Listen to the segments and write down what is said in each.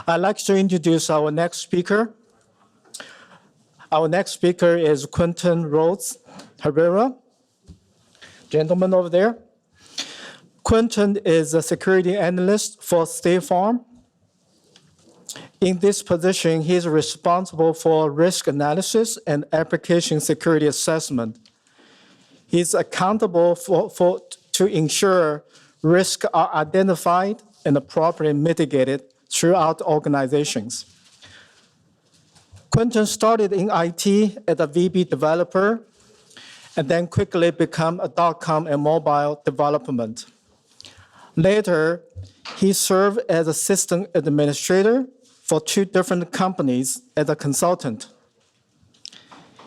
I'd like to introduce our next speaker. Our next speaker is Quentin Rhoads-Herrera, gentleman over there. Quentin is a security analyst for State Farm. In this position, he is responsible for risk analysis and application security assessment. He's accountable to ensure risks are identified and properly mitigated throughout organizations. Quentin started in IT as a VB developer and then quickly became a .com and mobile development. Later, he served as a system administrator for 2 different companies as a consultant.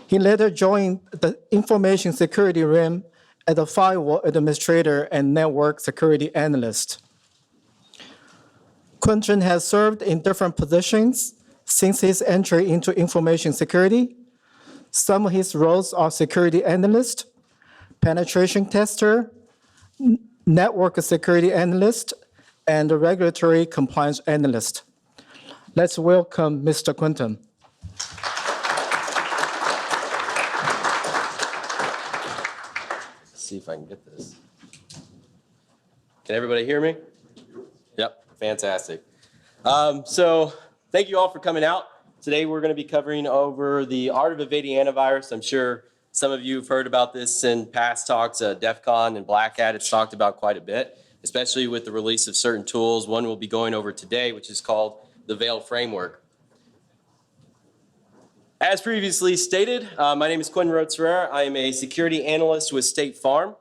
He later joined the information security realm as a firewall administrator and network security analyst. Quentin has served in different positions since his entry into information security. Some of his roles are security analyst, penetration tester, network security analyst, and regulatory compliance analyst. Let's welcome Mr. Quentin. See if I can get this. Can everybody hear me? Yep, fantastic. So thank you all for coming out. Today we're going to be covering over the Art of Evading Antivirus. I'm sure some of you have heard about this in past talks. DEF CON and Black Hat, it's talked about quite a bit, especially with the release of certain tools. One we'll be going over today, which is called the Valen framework. As previously stated, my name is Quentin Rhoads-Herrera. I am a security analyst with State Farm.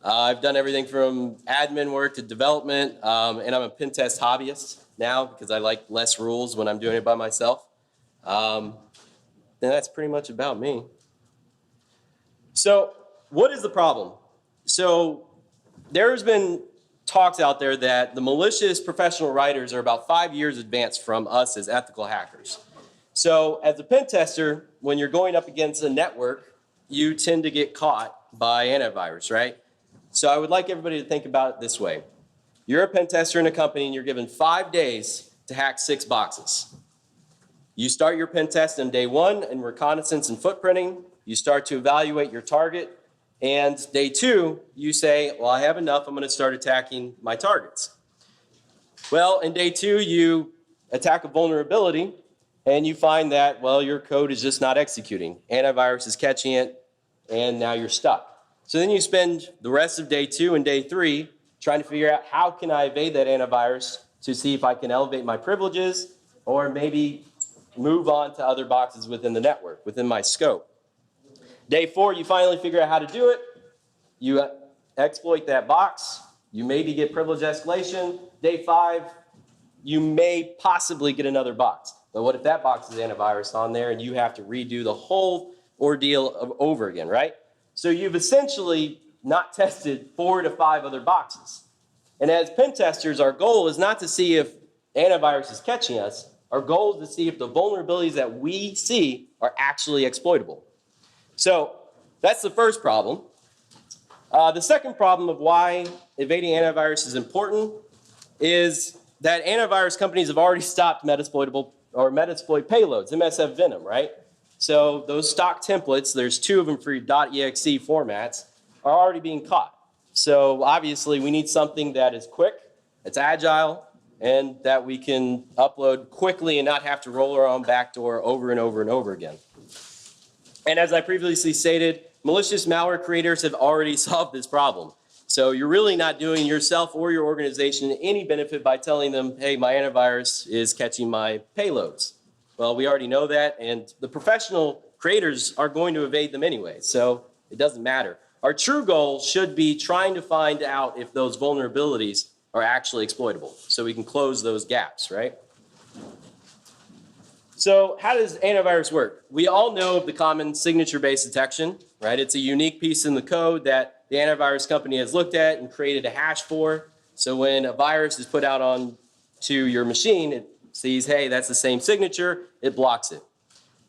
I've done everything from admin work to development, and I'm a pen test hobbyist now because I like less rules when I'm doing it by myself. And that's pretty much about me. So what is the problem? So there's been talks out there that the malicious professional writers are about 5 years advanced from us as ethical hackers. So as a pen tester, when you're going up against a network, you tend to get caught by antivirus, right? So I would like everybody to think about it this way. You're a pen tester in a company and you're given 5 days to hack 6 boxes. You start your pen test on day 1 in reconnaissance and footprinting. You start to evaluate your target. And day 2, you say, well, I have enough. I'm going to start attacking my targets. Well, in day 2, you attack a vulnerability. And you find that, well, your code is just not executing. Antivirus is catching it, and now you're stuck. So then you spend the rest of day 2 and day 3 trying to figure out how can I evade that antivirus to see if I can elevate my privileges or maybe move on to other boxes within the network, within my scope. Day 4, you finally figure out how to do it. You exploit that box. You maybe get privilege escalation. Day 5, you may possibly get another box. But what if that box is antivirus on there and you have to redo the whole ordeal over again, right? So you've essentially not tested 4 to 5 other boxes. And as pen testers, our goal is not to see if antivirus is catching us. Our goal is to see if the vulnerabilities that we see are actually exploitable. So that's the first problem. The second problem of why evading antivirus is important is that antivirus companies have already stopped Metasploit payloads, MSF Venom, right? So those stock templates, there's 2 of them for your .exe formats, are already being caught. So obviously we need something that is quick, it's agile, and that we can upload quickly and not have to roll our own backdoor over and over and over again. And as I previously stated, malicious malware creators have already solved this problem. So you're really not doing yourself or your organization any benefit by telling them, hey, my antivirus is catching my payloads. Well, we already know that, and the professional creators are going to evade them anyway, so it doesn't matter. Our true goal should be trying to find out if those vulnerabilities are actually exploitable, so we can close those gaps, right? So how does antivirus work? We all know of the common signature-based detection, right? It's a unique piece in the code that the antivirus company has looked at and created a hash for. So when a virus is put out onto your machine, it sees, hey, that's the same signature, it blocks it.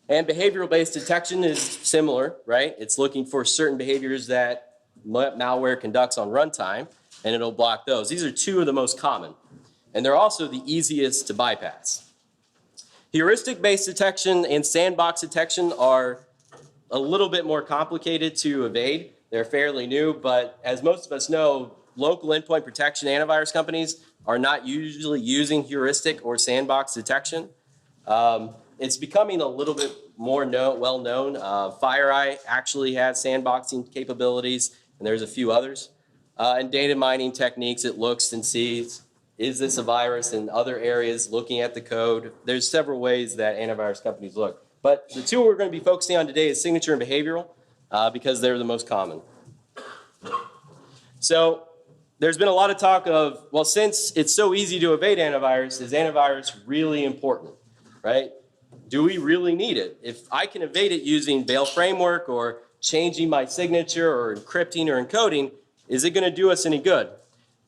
And behavioral-based detection is similar, right? It's looking for certain behaviors that malware conducts on runtime, and it'll block those. These are 2 of the most common. And they're also the easiest to bypass. Heuristic-based detection and sandbox detection are a little bit more complicated to evade. They're fairly new, but as most of us know, local endpoint protection antivirus companies are not usually using heuristic or sandbox detection. It's becoming a little bit more well known. FireEye actually has sandboxing capabilities, and there's a few others. And data mining techniques, it looks and sees, is this a virus? In other areas, looking at the code. There's several ways that antivirus companies look. But the two we're going to be focusing on today is signature and behavioral, because they're the most common. So there's been a lot of talk of, well, since it's so easy to evade antivirus, is antivirus really important, right? Do we really need it? If I can evade it using Valen framework or changing my signature or encrypting or encoding, is it going to do us any good?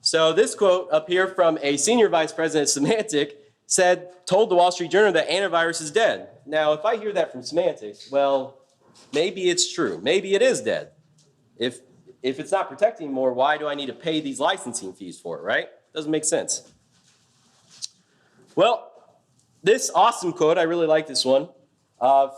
So this quote up here from a senior vice president at Symantec told the Wall Street Journal that antivirus is dead. Now, if I hear that from Symantec, well, maybe it's true. Maybe it is dead. If it's not protecting more, why do I need to pay these licensing fees for it, right? Doesn't make sense. Well, this awesome quote, I really like this one,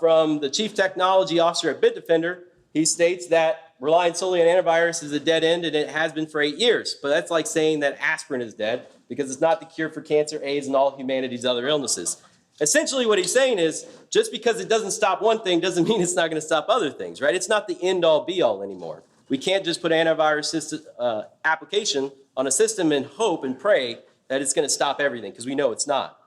from the chief technology officer at Bitdefender. He states that relying solely on antivirus is a dead end, and it has been for 8 years. But that's like saying that aspirin is dead because it's not the cure for cancer, AIDS, and all humanity's other illnesses. Essentially what he's saying is just because it doesn't stop one thing doesn't mean it's not going to stop other things, right? It's not the end-all be-all anymore. We can't just put antivirus system, application on a system and hope and pray that it's going to stop everything, because we know it's not.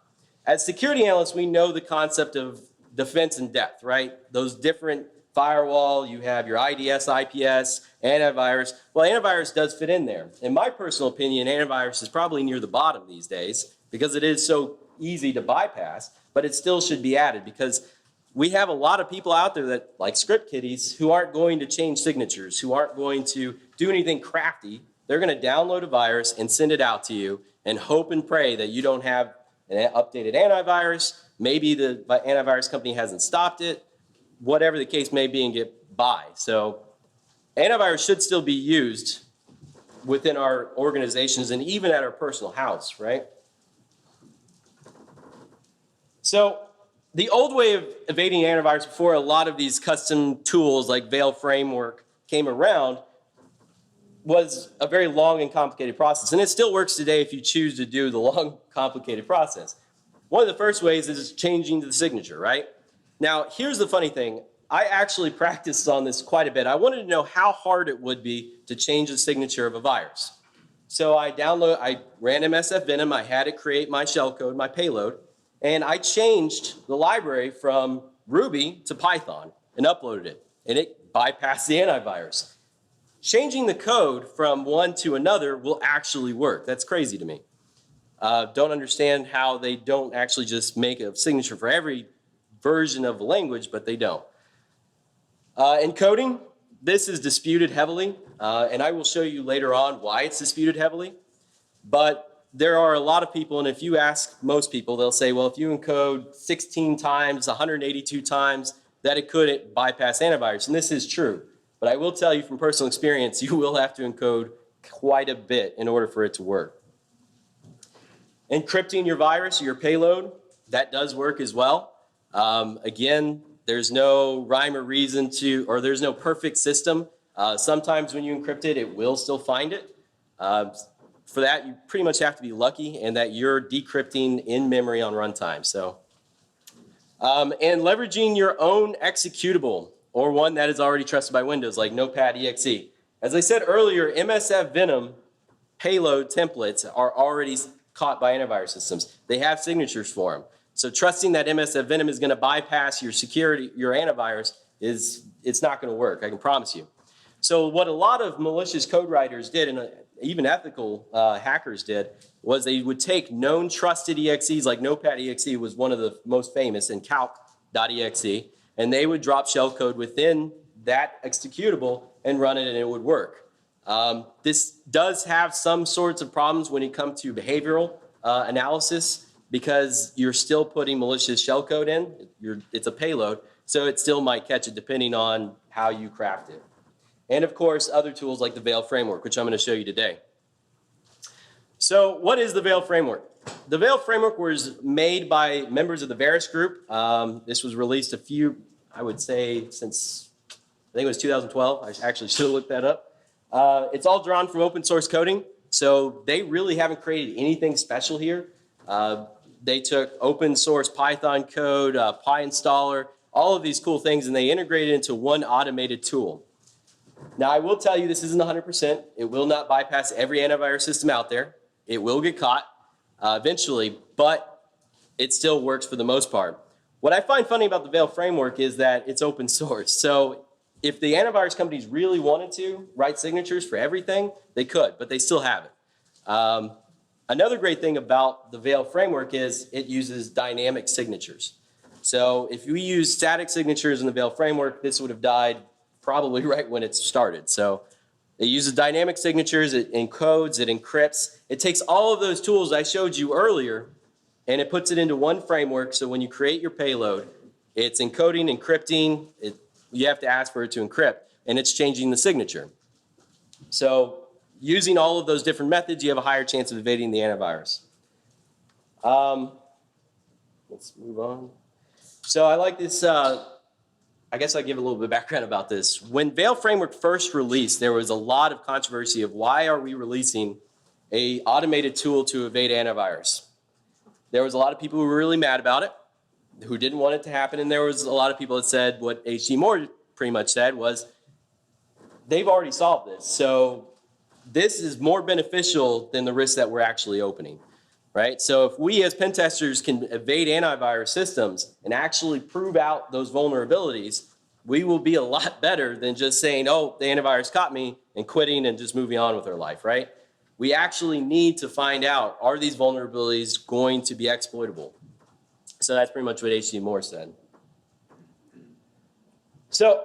As security analysts, we know the concept of defense in depth, right? Those different firewall, you have your IDS, IPS, antivirus. Well, antivirus does fit in there. In my personal opinion, antivirus is probably near the bottom these days because it is so easy to bypass, but it still should be added because we have a lot of people out there that, like script kiddies, who aren't going to change signatures, who aren't going to do anything crafty. They're going to download a virus and send it out to you and hope and pray that you don't have an updated antivirus. Maybe the antivirus company hasn't stopped it, whatever the case may be, and get by. So antivirus should still be used within our organizations and even at our personal house, right? So the old way of evading antivirus before a lot of these custom tools like Valen framework came around was a very long and complicated process. And it still works today if you choose to do the long, complicated process. One of the first ways is changing the signature, right? Now, here's the funny thing. I actually practiced on this quite a bit. I wanted to know how hard it would be to change the signature of a virus. So I ran MSF Venom. I had it create my shellcode, my payload, and I changed the library from Ruby to Python and uploaded it, and it bypassed the antivirus. Changing the code from one to another will actually work. That's crazy to me. Don't understand how they don't actually just make a signature for every version of the language, but they don't. Encoding, this is disputed heavily, and I will show you later on why it's disputed heavily. But there are a lot of people, and if you ask most people, they'll say, well, if you encode 16 times, 182 times, that it could bypass antivirus, and this is true. But I will tell you from personal experience, you will have to encode quite a bit in order for it to work. Encrypting your virus or your payload, that does work as well. Again, there's no rhyme or reason to, or there's no perfect system. Sometimes when you encrypt it, it will still find it. For that, you pretty much have to be lucky and that you're decrypting in memory on runtime. So, and leveraging your own executable or one that is already trusted by Windows, like Notepad.exe. As I said earlier, MSF Venom payload templates are already caught by antivirus systems. They have signatures for them. So trusting that MSF Venom is going to bypass your security, your antivirus, it's not going to work, I can promise you. So what a lot of malicious code writers did, and even ethical hackers did, was they would take known trusted EXEs, like Notepad.exe was one of the most famous, and calc.exe, and they would drop shellcode within that executable and run it, and it would work. This does have some sorts of problems when it comes to behavioral analysis, because you're still putting malicious shellcode in. It's a payload, so it still might catch it depending on how you craft it. And of course, other tools like the Valen framework, which I'm going to show you today. So what is the Vale framework? The Vale framework was made by members of the Varus group. This was released I would say since, I think it was 2012. I actually should have looked that up. It's all drawn from open source coding. So they really haven't created anything special here. They took open source Python code, PyInstaller, all of these cool things, and they integrated into one automated tool. Now, I will tell you this isn't 100%. It will not bypass every antivirus system out there. It will get caught eventually, but it still works for the most part. What I find funny about the Vale framework is that it's open source. So if the antivirus companies really wanted to write signatures for everything, they could, but they still haven't. Another great thing about the Vale framework is it uses dynamic signatures. So if we use static signatures in the Vale framework, this would have died probably right when it started. So it uses dynamic signatures, it encodes, it encrypts. It takes all of those tools I showed you earlier and it puts it into one framework. So when you create your payload, it's encoding, encrypting, you have to ask for it to encrypt, and it's changing the signature. So using all of those different methods, you have a higher chance of evading the antivirus. Let's move on. So I like this, I guess I'll give a little bit of background about this. When Vale Framework first released, there was a lot of controversy of why are we releasing an automated tool to evade antivirus. There was a lot of people who were really mad about it, who didn't want it to happen, and there was a lot of people that said what H.G. Moore pretty much said was, they've already solved this, so this is more beneficial than the risk that we're actually opening, right? So if we as pen testers can evade antivirus systems and actually prove out those vulnerabilities, we will be a lot better than just saying, oh, the antivirus caught me, and quitting and just moving on with our life, right? We actually need to find out, are these vulnerabilities going to be exploitable? So that's pretty much what H.G. Moore said. So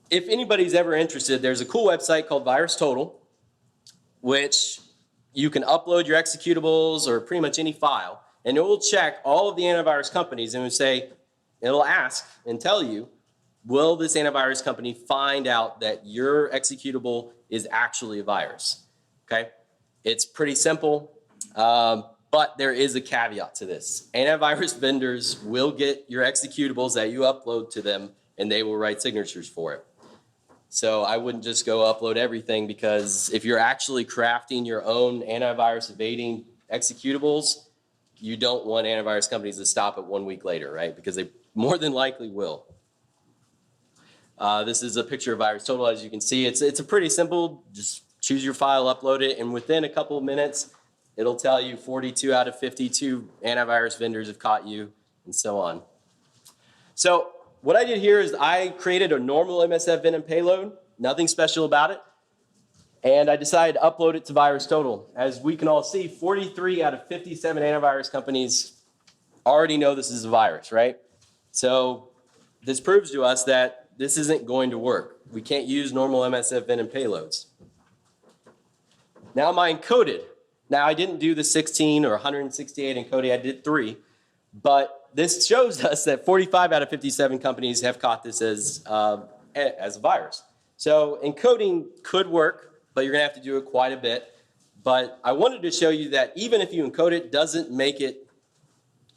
if anybody's ever interested, there's a cool website called VirusTotal, which you can upload your executables or pretty much any file, and it will check all of the antivirus companies and it'll ask and tell you, will this antivirus company find out that your executable is actually a virus? Okay, it's pretty simple, but there is a caveat to this. Antivirus vendors will get your executables that you upload to them, and they will write signatures for it. So I wouldn't just go upload everything, because if you're actually crafting your own antivirus evading executables, you don't want antivirus companies to stop it 1 week later, right? Because they more than likely will. This is a picture of VirusTotal. As you can see, it's a pretty simple, just choose your file, upload it, and within a couple of minutes, it'll tell you 42 out of 52 antivirus vendors have caught you, and so on. So what I did here is I created a normal MSF Venom payload, nothing special about it, and I decided to upload it to VirusTotal. As we can all see, 43 out of 57 antivirus companies already know this is a virus, right? So this proves to us that this isn't going to work. We can't use normal MSF Venom payloads. Now my encoded. Now I didn't do the 16 or 168 encoding, I did 3, but this shows us that 45 out of 57 companies have caught this as a virus. So encoding could work, but you're gonna have to do it quite a bit. But I wanted to show you that even if you encode it, doesn't make it,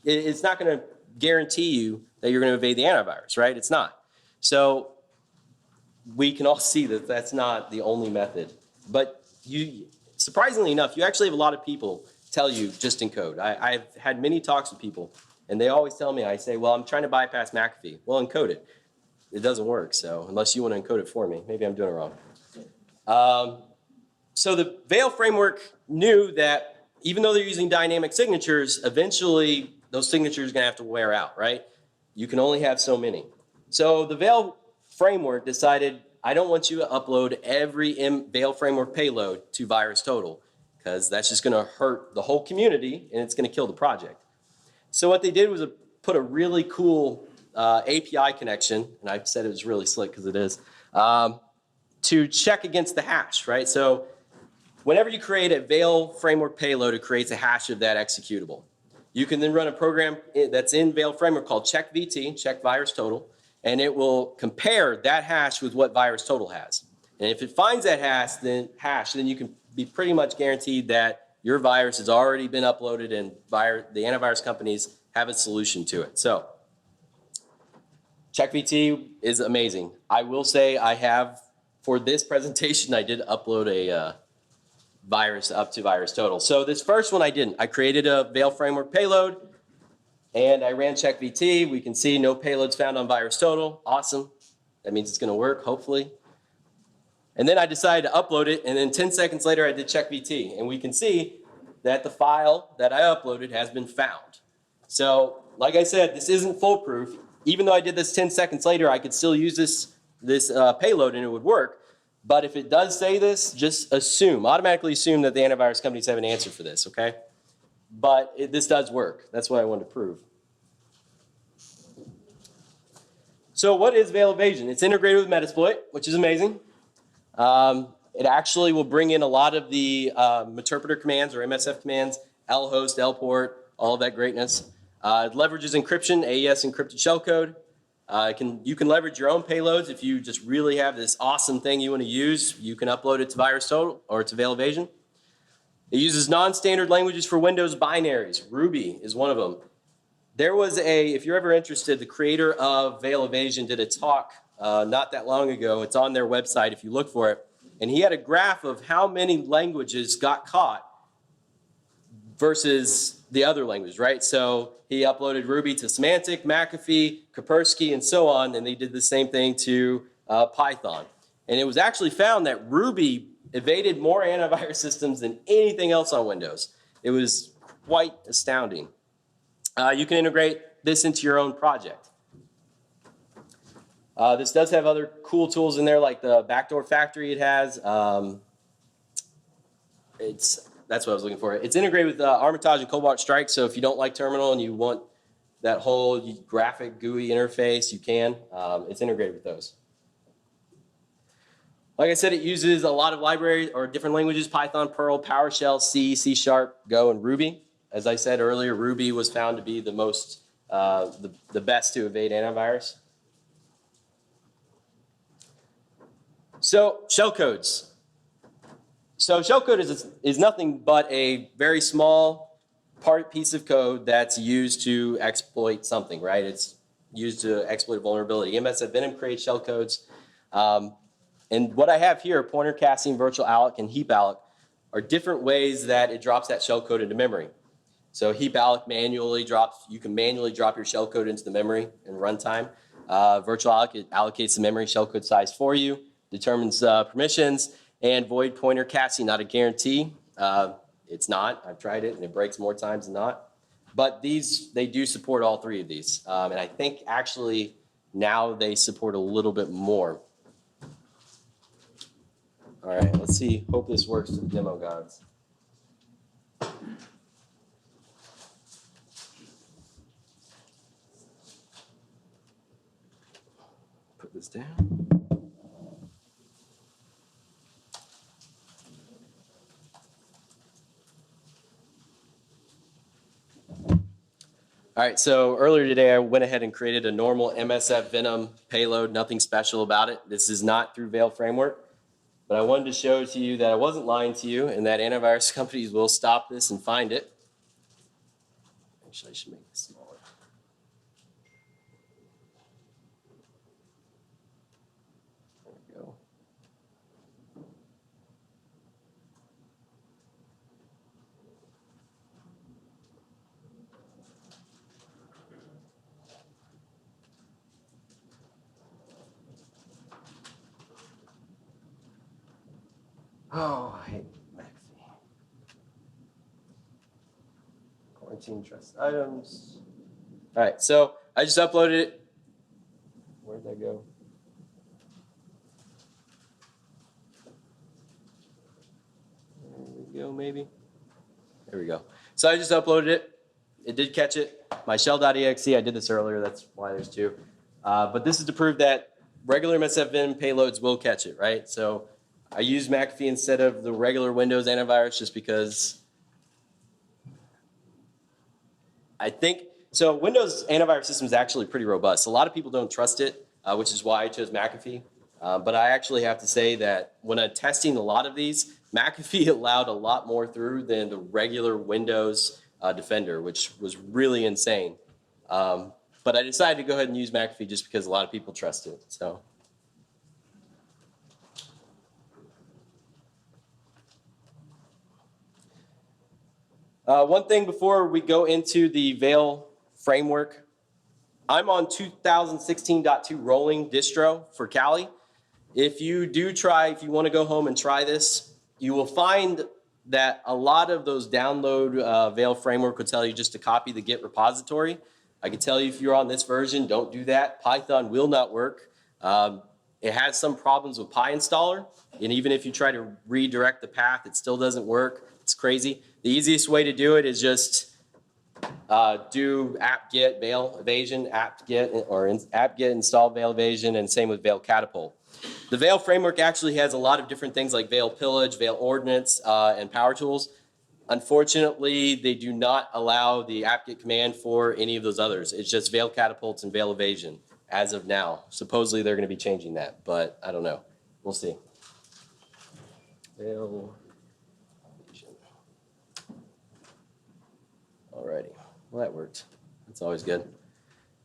it's not gonna guarantee you that you're gonna evade the antivirus, right? It's not. So we can all see that that's not the only method. But surprisingly enough, you actually have a lot of people tell you just encode. I've had many talks with people, and they always tell me, I say, well, I'm trying to bypass McAfee. Well, encode it. It doesn't work, so unless you want to encode it for me, maybe I'm doing it wrong. So the Vale framework knew that even though they're using dynamic signatures, eventually those signatures are going to have to wear out, right? You can only have so many. So the Vale framework decided, I don't want you to upload every Vale framework payload to VirusTotal, because that's just going to hurt the whole community and it's going to kill the project. So what they did was put a really cool API connection, and I said it was really slick because it is, to check against the hash, right? So whenever you create a Vale framework payload, it creates a hash of that executable. You can then run a program that's in Vale framework called checkVT, check VirusTotal, and it will compare that hash with what VirusTotal has. And if it finds that hash, then you can be pretty much guaranteed that your virus has already been uploaded and the antivirus companies have a solution to it. So CheckVT is amazing. I will say I have, for this presentation, I did upload a virus up to VirusTotal. So this first one I didn't. I created a Veil framework payload and I ran CheckVT. We can see no payloads found on VirusTotal. Awesome. That means it's going to work, hopefully. And then I decided to upload it, and then 10 seconds later I did CheckVT, and we can see that the file that I uploaded has been found. So, like I said, this isn't foolproof. Even though I did this 10 seconds later, I could still use this payload and it would work. But if it does say this, just automatically assume that the antivirus companies have an answer for this, okay? But this does work. That's what I wanted to prove. So what is Veil Evasion? It's integrated with Metasploit, which is amazing. It actually will bring in a lot of the meterpreter commands or MSF commands, lhost, lport, all of that greatness. It leverages encryption, AES encrypted shellcode. You can leverage your own payloads. If you just really have this awesome thing you want to use, you can upload it to VirusTotal or to Veil Evasion. It uses non-standard languages for Windows binaries. Ruby is one of them. There was if you're ever interested, the creator of Veil Evasion did a talk not that long ago. It's on their website if you look for it. And he had a graph of how many languages got caught versus the other language, right? So he uploaded Ruby to Semantic, McAfee, Kaspersky, and so on, and they did the same thing to Python. And it was actually found that Ruby evaded more antivirus systems than anything else on Windows. It was quite astounding. You can integrate this into your own project. This does have other cool tools in there, like the backdoor factory it has. That's what I was looking for. It's integrated with Armitage and Cobalt Strike, so if you don't like Terminal and you want that whole graphic GUI interface, you can. It's integrated with those. Like I said, it uses a lot of libraries or different languages: Python, Perl, PowerShell, C, C#, Go, and Ruby. As I said earlier, Ruby was found to be the most, the best to evade antivirus. So shellcodes. So shellcode is nothing but a very small piece of code that's used to exploit something, right? It's used to exploit a vulnerability. MSF Venom creates shellcodes. And what I have here, pointer casting, virtual alloc, and heap alloc, are different ways that it drops that shellcode into memory. So heap alloc you can manually drop your shellcode into the memory in runtime. Virtual alloc, it allocates the memory shellcode size for you, determines permissions, and void pointer casting, not a guarantee. It's not. I've tried it and it breaks more times than not. But they do support all three of these. And I think actually now they support a little bit more. All right, let's see. Hope this works to the demo gods. Put this down. All right, so earlier today I went ahead and created a normal MSF Venom payload, nothing special about it. This is not through Veil Framework, but I wanted to show to you that I wasn't lying to you and that antivirus companies will stop this and find it. Actually, I should make this smaller. There we go. Oh, I hate McAfee. Quarantine trust items. All right, so I just uploaded it. Where'd that go? There we go, maybe. There we go. So I just uploaded it. It did catch it. My shell.exe, I did this earlier. That's why there's two. But this is to prove that regular MSF Venom payloads will catch it, right? So I use McAfee instead of the regular Windows antivirus just because I think, so Windows antivirus system is actually pretty robust. A lot of people don't trust it, which is why I chose McAfee. But I actually have to say that when I'm testing a lot of these, McAfee allowed a lot more through than the regular Windows Defender, which was really insane. But I decided to go ahead and use McAfee just because a lot of people trust it. So. One thing before we go into the Vale framework, I'm on 2016.2 rolling distro for Kali. If you want to go home and try this, you will find that a lot of those download Vale framework will tell you just to copy the Git repository. I can tell you if you're on this version, don't do that. Python will not work. It has some problems with PyInstaller, and even if you try to redirect the path, it still doesn't work. It's crazy. The easiest way to do it is just do apt-get Vale evasion, apt-get install Vale evasion, and same with Vale Catapult. The Vale framework actually has a lot of different things like Vale pillage, Vale ordinance, and power tools. Unfortunately, they do not allow the apt-get command for any of those others. It's just Vale catapults and Vale evasion as of now. Supposedly they're going to be changing that, but I don't know. We'll see. Vale evasion. Alrighty, well that worked. That's always good.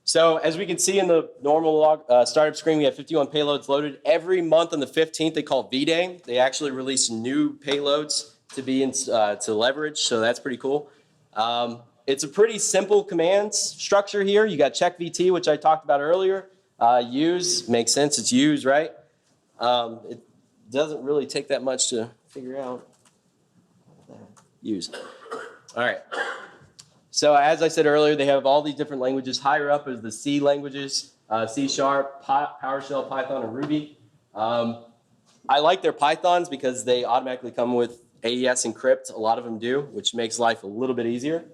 So as we can see in the normal log, startup screen, we have 51 payloads loaded. Every month on the 15th, they call V-Day. They actually release new payloads to be to leverage, so that's pretty cool. It's a pretty simple command structure here. You got check VT, which I talked about earlier. Use, makes sense, it's use, right? It doesn't really take that much to figure out. Use. All right. So as I said earlier, they have all these different languages. Higher up is the C languages, C#, PowerShell, Python, and Ruby. I like their Pythons because they automatically come with AES encrypt. A lot of them do, which makes life a little bit easier.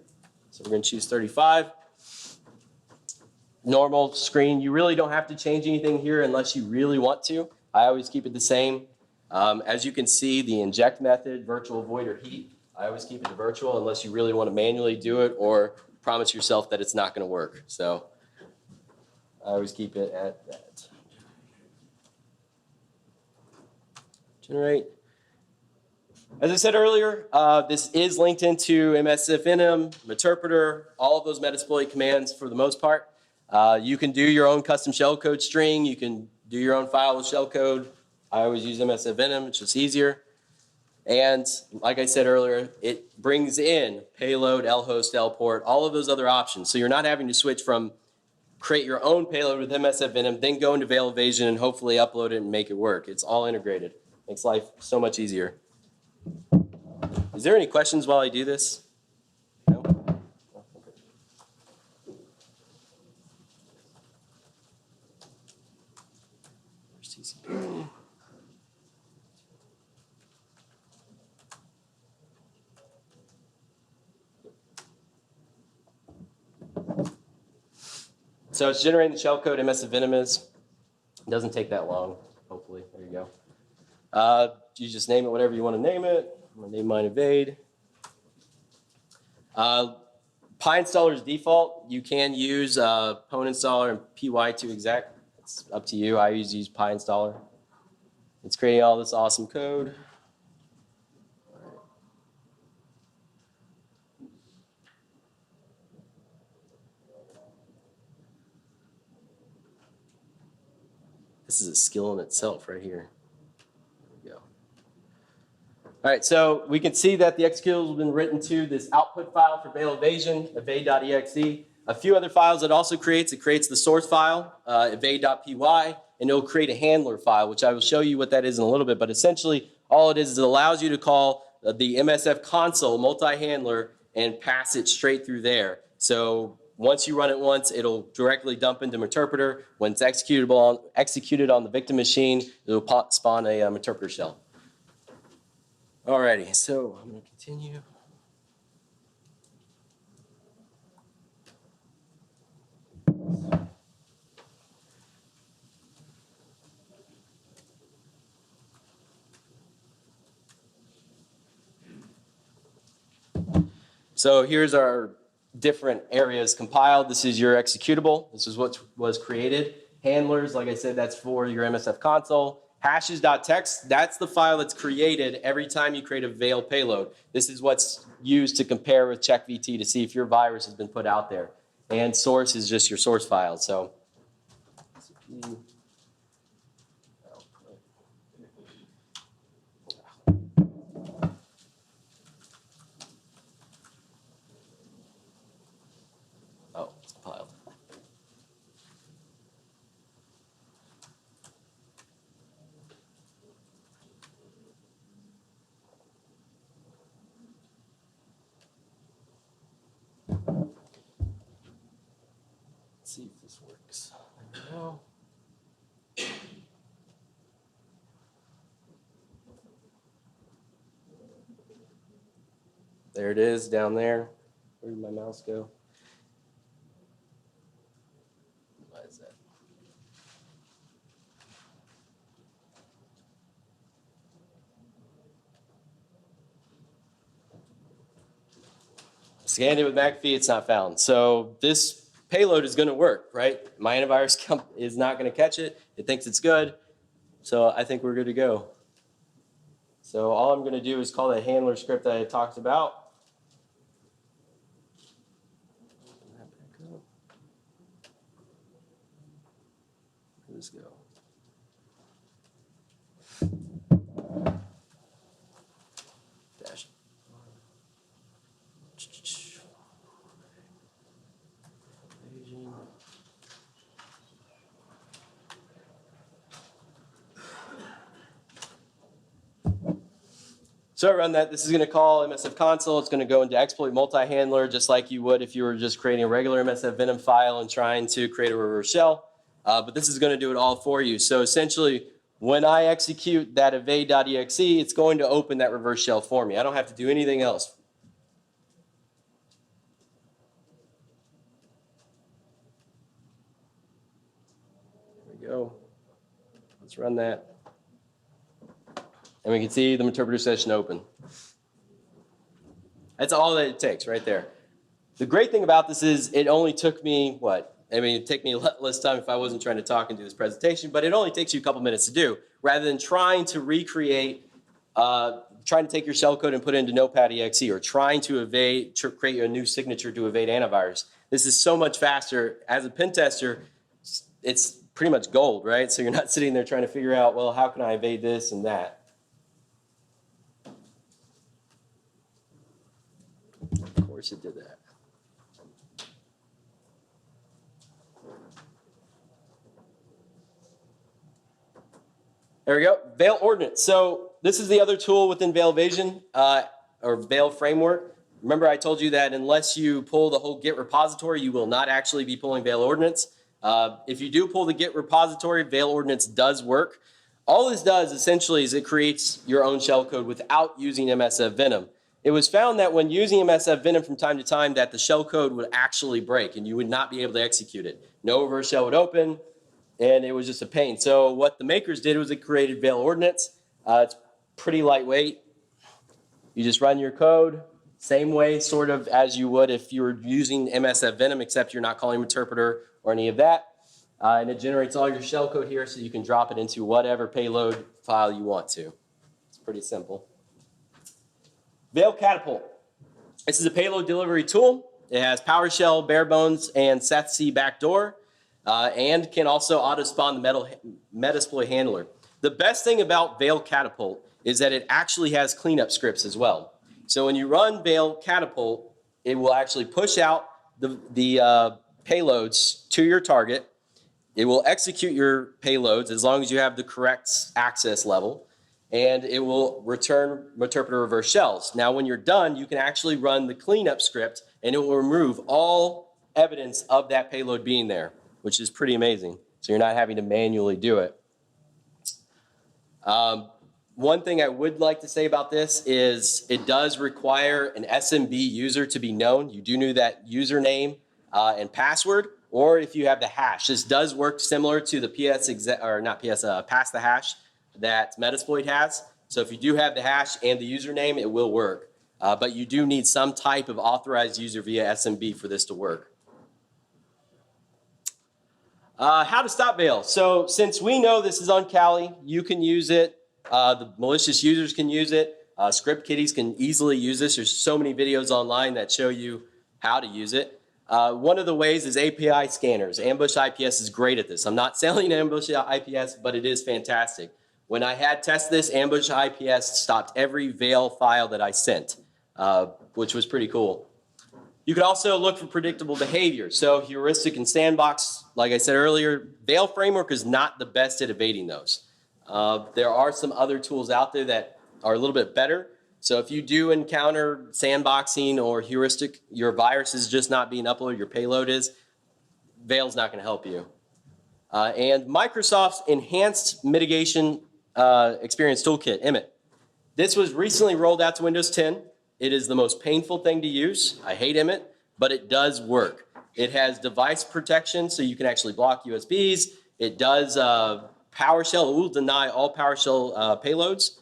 So we're going to choose 35. Normal screen. You really don't have to change anything here unless you really want to. I always keep it the same. As you can see, the inject method, virtual void or heat, I always keep it to virtual unless you really want to manually do it or promise yourself that it's not going to work. So I always keep it at that. Generate. As I said earlier, this is linked into MSF Venom, meterpreter, all of those Metasploit commands for the most part. You can do your own custom shellcode string. You can do your own file with shellcode. I always use MSF Venom. It's just easier. And like I said earlier, it brings in payload, lhost, lport, all of those other options. So you're not having to switch from create your own payload with MSF Venom, then go into Vale Evasion and hopefully upload it and make it work. It's all integrated. Makes life so much easier. Is there any questions while I do this? No? Where's TCP? So it's generating the shellcode MSF Venom is. It doesn't take that long, hopefully. There you go. You just name it whatever you want to name it. I'm going to name mine Evade. PyInstaller's default. You can use PwnInstaller and py2exec. It's up to you. I use PyInstaller. It's creating all this awesome code. This is a skill in itself right here. There we go. All right, so we can see that the executable has been written to this output file for Vale Evasion, evade.exe. A few other files it also creates. It creates the source file, evade.py, and it'll create a handler file, which I will show you what that is in a little bit. But essentially, all it is it allows you to call the MSF console multi-handler and pass it straight through there. So once you run it once, it'll directly dump into meterpreter. When it's executed on the victim machine, it'll spawn a meterpreter shell. Alrighty, so I'm going to continue. So here's our different areas compiled. This is your executable. This is what was created. Handlers, like I said, that's for your MSF console. Hashes.txt, that's the file that's created every time you create a Veil payload. This is what's used to compare with CheckVT to see if your virus has been put out there. And source is just your source file. So, oh, it's compiled. Let's see if this works. There we go. There it is down there. Where did my mouse go? Why is that? Scanned it with McAfee, it's not found. So this payload is going to work, right? My antivirus is not going to catch it. It thinks it's good. So I think we're good to go. So all I'm going to do is call that handler script that I talked about. Where does this go? Dash. So I run that. This is going to call MSF console. It's going to go into exploit multi-handler just like you would if you were just creating a regular MSF Venom file and trying to create a reverse shell. But this is going to do it all for you. So essentially, when I execute that evade.exe, it's going to open that reverse shell for me. I don't have to do anything else. There we go. Let's run that. And we can see the interpreter session open. That's all that it takes right there. The great thing about this is it only took me, what? I mean, it'd take me a lot less time if I wasn't trying to talk and do this presentation, but it only takes you a couple minutes to do, rather than trying to recreate, trying to take your shellcode and put it into Notepad.exe, or trying to evade, create a new signature to evade antivirus. This is so much faster. As a pen tester, it's pretty much gold, right? So you're not sitting there trying to figure out, well, how can I evade this and that? Of course it did that. There we go, Veil Ordinance. So this is the other tool within Veil Evasion, or Veil Framework. Remember I told you that unless you pull the whole Git repository, you will not actually be pulling Veil Ordinance. If you do pull the Git repository, Veil Ordinance does work. All this does essentially is it creates your own shellcode without using MSF Venom. It was found that when using MSF Venom from time to time that the shellcode would actually break and you would not be able to execute it. No reverse shell would open, and it was just a pain. So what the makers did was it created Veil Ordinance. It's pretty lightweight. You just run your code, same way sort of as you would if you were using MSF Venom, except you're not calling meterpreter or any of that. And it generates all your shellcode here so you can drop it into whatever payload file you want to. It's pretty simple. Veil Catapult. This is a payload delivery tool. It has PowerShell, Barebones, and SethC backdoor, and can also auto-spawn the Metasploit handler. The best thing about Veil Catapult is that it actually has cleanup scripts as well. So when you run Veil Catapult, it will actually push out the payloads to your target. It will execute your payloads as long as you have the correct access level. And it will return meterpreter reverse shells. Now, when you're done, you can actually run the cleanup script, and it will remove all evidence of that payload being there, which is pretty amazing. So you're not having to manually do it. One thing I would like to say about this is it does require an SMB user to be known. You do need that username and password, or if you have the hash. This does work similar to the pass the hash that Metasploit has. So if you do have the hash and the username, it will work. But you do need some type of authorized user via SMB for this to work. How to stop Vale. So since we know this is on Kali, you can use it. The malicious users can use it. Script kiddies can easily use this. There's so many videos online that show you how to use it. One of the ways is API scanners. Ambush IPS is great at this. I'm not selling Ambush IPS, but it is fantastic. When I had tested this, Ambush IPS stopped every Vale file that I sent, which was pretty cool. You can also look for predictable behavior. So heuristic and sandbox, like I said earlier, Vale framework is not the best at evading those. There are some other tools out there that are a little bit better. So if you do encounter sandboxing or heuristic, your virus is just not being uploaded, your payload is, Vale's not going to help you. And Microsoft's Enhanced Mitigation Experience Toolkit, EMIT. This was recently rolled out to Windows 10. It is the most painful thing to use. I hate EMIT, but it does work. It has device protection, so you can actually block USBs. It does PowerShell. It will deny all PowerShell payloads,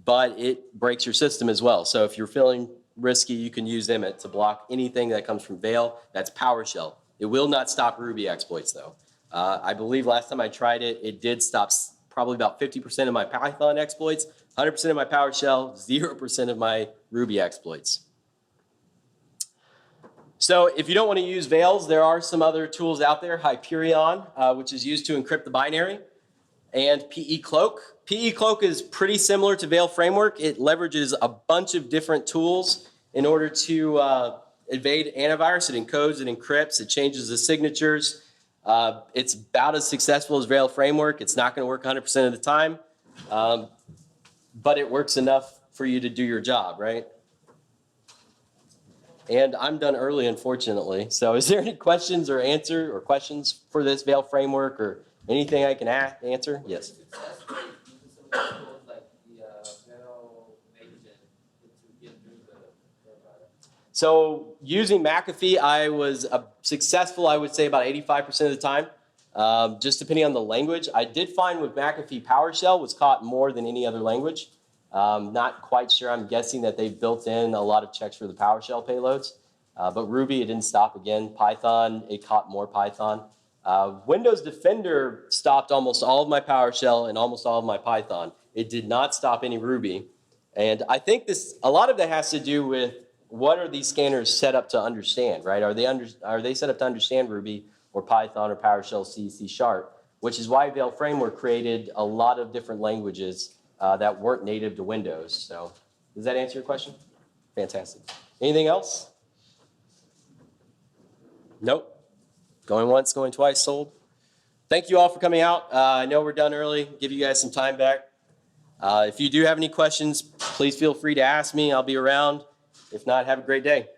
but it breaks your system as well. So if you're feeling risky, you can use EMIT to block anything that comes from Vale. That's PowerShell. It will not stop Ruby exploits, though. I believe last time I tried it, it did stop probably about 50% of my Python exploits, 100% of my PowerShell, 0% of my Ruby exploits. So if you don't want to use Vales, there are some other tools out there. Hyperion, which is used to encrypt the binary, and PE Cloak. PE Cloak is pretty similar to Vale Framework. It leverages a bunch of different tools in order to evade antivirus. It encodes, it encrypts, it changes the signatures. It's about as successful as Vale Framework. It's not going to work 100% of the time, but it works enough for you to do your job, right? And I'm done early, unfortunately. So is there any questions or questions for this Vale Framework or anything I can answer? Yes. So using McAfee, I was successful, I would say, about 85% of the time, just depending on the language. I did find with McAfee, PowerShell was caught more than any other language. Not quite sure. I'm guessing that they've built in a lot of checks for the PowerShell payloads. But Ruby, it didn't stop again. Python, it caught more Python. Windows Defender stopped almost all of my PowerShell and almost all of my Python. It did not stop any Ruby. And I think a lot of that has to do with what are these scanners set up to understand, right? Are they set up to understand Ruby or Python or PowerShell, C Sharp, which is why Vale Framework created a lot of different languages that weren't native to Windows. So does that answer your question? Fantastic. Anything else? Nope. Going once, going twice, sold. Thank you all for coming out. I know we're done early. Give you guys some time back. If you do have any questions, please feel free to ask me. I'll be around. If not, have a great day.